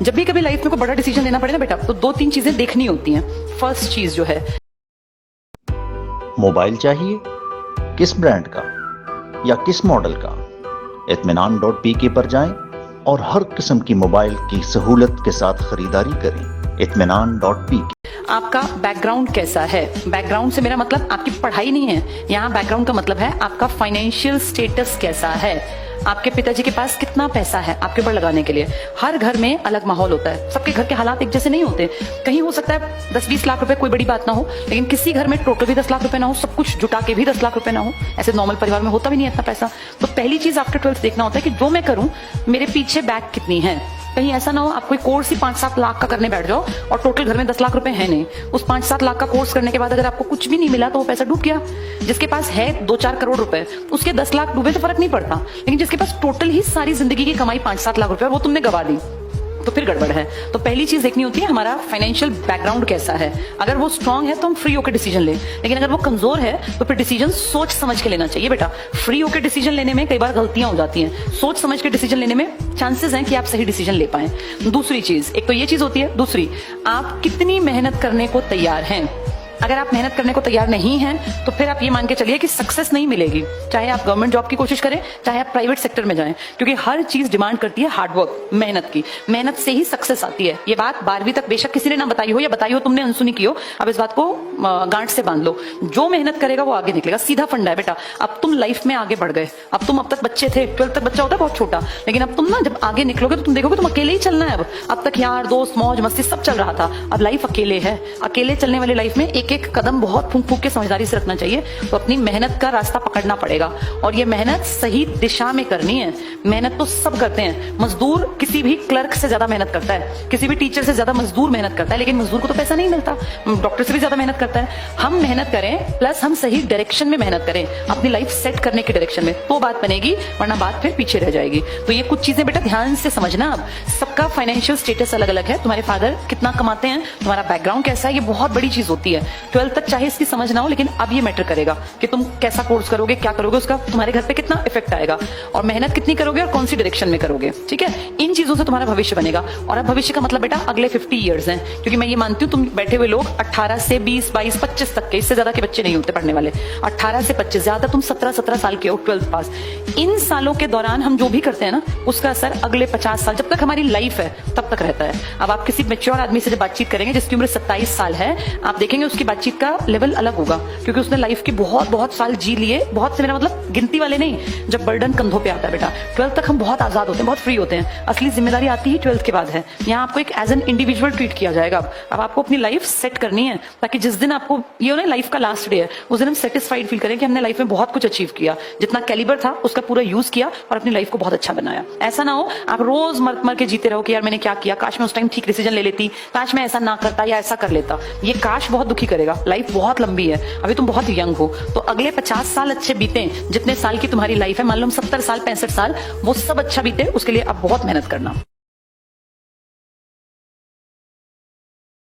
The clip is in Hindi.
जब भी कभी लाइफ में कोई बड़ा डिसीजन लेना पड़े ना बेटा, तो दो तीन चीजें देखनी होती हैं। फर्स्ट चीज जो है, मोबाइल चाहिए, किस ब्रांड का या किस मॉडल का? इत्मीनान.pk पर जाएं और हर किस्म की मोबाइल की सहूलत के साथ खरीदारी करें। इत्मीनान.pk। आपका बैकग्राउंड कैसा है? बैकग्राउंड से मेरा मतलब आपकी पढ़ाई नहीं है, यहाँ बैकग्राउंड का मतलब है आपका फाइनेंशियल स्टेटस कैसा है। आपके पिताजी के पास कितना पैसा है आपके ऊपर लगाने के लिए। हर घर में अलग माहौल होता है, सबके घर के हालात एक जैसे नहीं होते। कहीं हो सकता है 10-20 लाख रुपए कोई बड़ी बात ना हो, लेकिन किसी घर में टोटल भी 10 लाख रुपए ना हो, सब कुछ जुटा के भी 10 लाख रुपए ना हो। ऐसे नॉर्मल परिवार में होता भी नहीं इतना पैसा। तो पहली चीज आफ्टर 12th देखना होता है कि जो मैं करूं मेरे पीछे बैक कितनी है। कहीं ऐसा ना हो आप कोई कोर्स ही 5-7 लाख का करने बैठ जाओ और टोटल घर में 10 लाख रुपए है नहीं। उस 5-7 लाख का कोर्स करने के बाद अगर आपको कुछ भी नहीं मिला तो वो पैसा डूब गया। जिसके पास है 2-4 करोड़ रुपए, उसके 10 लाख डूबे तो फर्क नहीं पड़ता, लेकिन जिसके पास टोटल ही सारी जिंदगी की कमाई 5-7 लाख रुपए वो तुमने गवा दी, तो फिर गड़बड़ है। तो पहली चीज देखनी होती है हमारा फाइनेंशियल बैकग्राउंड कैसा है। अगर वो स्ट्रांग है तो हम फ्री होकर डिसीजन लें, लेकिन अगर वो कमजोर है तो फिर डिसीजन सोच समझ के लेना चाहिए बेटा। फ्री होकर डिसीजन लेने में कई बार गलतियां हो जाती हैं, सोच समझ के डिसीजन लेने में चांसेस हैं कि आप सही डिसीजन ले पाए। दूसरी चीज, एक तो ये चीज होती है, दूसरी आप कितनी मेहनत करने को तैयार हैं। अगर आप मेहनत करने को तैयार नहीं हैं तो फिर आप ये मान के चलिए कि सक्सेस नहीं मिलेगी, चाहे आप गवर्नमेंट जॉब की कोशिश करें चाहे आप प्राइवेट सेक्टर में जाएं, क्योंकि हर चीज डिमांड करती है हार्डवर्क, मेहनत की। मेहनत से ही सक्सेस आती है। ये बात 12वीं तक बेशक किसी ने ना बताई हो या बताई हो तुमने अनसुनी की हो, अब इस बात को गांठ से बांध लो। जो मेहनत करेगा वो आगे निकलेगा, सीधा फंडा है बेटा। अब तुम लाइफ में आगे बढ़ गए। अब तुम तक बच्चे थे, 12th तक बच्चा होता है बहुत छोटा, लेकिन अब तुम ना जब आगे निकलोगे तो तुम देखोगे तुम अकेले ही चलना है। अब तक यार दोस्त मौज मस्ती सब चल रहा था, अब लाइफ अकेले है। अकेले चलने वाली लाइफ में एक एक कदम बहुत फूंक फूंक के समझदारी से रखना चाहिए। तो अपनी मेहनत का रास्ता पकड़ना पड़ेगा, और ये मेहनत सही दिशा में करनी है। मेहनत तो सब करते हैं, मजदूर किसी भी क्लर्क से ज्यादा मेहनत करता है, किसी भी टीचर से ज्यादा मजदूर मेहनत करता है, लेकिन मजदूर को तो पैसा नहीं मिलता। डॉक्टर से भी ज्यादा मेहनत करता है। हम मेहनत करें प्लस हम सही डायरेक्शन में मेहनत करें, अपनी लाइफ सेट करने की डायरेक्शन में, तो बात बनेगी, वरना बात फिर पीछे रह जाएगी। तो ये कुछ चीजें बेटा ध्यान से समझना। अब सबका फाइनेंशियल स्टेटस अलग अलग है। तुम्हारे फादर कितना कमाते हैं, तुम्हारा बैकग्राउंड कैसा है, ये बहुत बड़ी चीज होती है। 12th तक चाहे इसकी समझ ना हो, लेकिन अब ये मैटर करेगा कि तुम कैसा कोर्स करोगे, क्या करोगे, उसका तुम्हारे घर पे कितना इफेक्ट आएगा, और मेहनत कितनी करोगे और कौन सी डायरेक्शन में करोगे। ठीक है, इन चीजों से तुम्हारा भविष्य बनेगा। और अब भविष्य का मतलब बेटा अगले 50 ईयर्स हैं, क्योंकि मैं ये मानती हूँ तुम बैठे हुए लोग 18 से 20, 22, 25 तक के, इससे ज्यादा के बच्चे नहीं होते पढ़ने वाले। 18 से 25, ज्यादा तुम 17 साल के हो, 12th पास। इन सालों के दौरान हम जो भी करते हैं ना, उसका असर अगले 50 साल, जब तक हमारी लाइफ है तब तक रहता है। अब आप किसी मैच्योर आदमी से जब बातचीत करेंगे जिसकी उम्र 27 साल है, आप देखेंगे उसकी बातचीत का लेवल अलग होगा, क्योंकि उसने लाइफ के बहुत साल जी लिए। बहुत से मेरा मतलब गिनती वाले नहीं, जब बर्डन कंधों पे आता है बेटा। 12th तक हम बहुत आजाद होते हैं, बहुत फ्री होते हैं। असली जिम्मेदारी आती ही 12th के बाद है। यहाँ आपको एक एज एन इंडिविजुअल ट्रीट किया जाएगा। अब आपको अपनी लाइफ सेट करनी है, ताकि जिस दिन आपको ये ना लाइफ का लास्ट डे है, उस दिन हम सेटिस्फाइड फील करें कि हमने लाइफ में बहुत कुछ अचीव किया, जितना कैलिबर था उसका पूरा यूज किया और अपनी लाइफ को बहुत अच्छा बनाया। ऐसा ना हो आप रोज मर के जीते रहो कि यार मैंने क्या किया, काश मैं उस टाइम ठीक डिसीजन ले लेती, काश मैं ऐसा ना करता या ऐसा कर लेता। ये काश बहुत दुखी करेगा। लाइफ बहुत लंबी है, अभी तुम बहुत यंग हो, तो अगले 50 साल अच्छे बीते, जितने साल की तुम्हारी लाइफ है, मान लो 70 साल 65 साल, वो सब अच्छा बीते, उसके लिए अब बहुत मेहनत करना।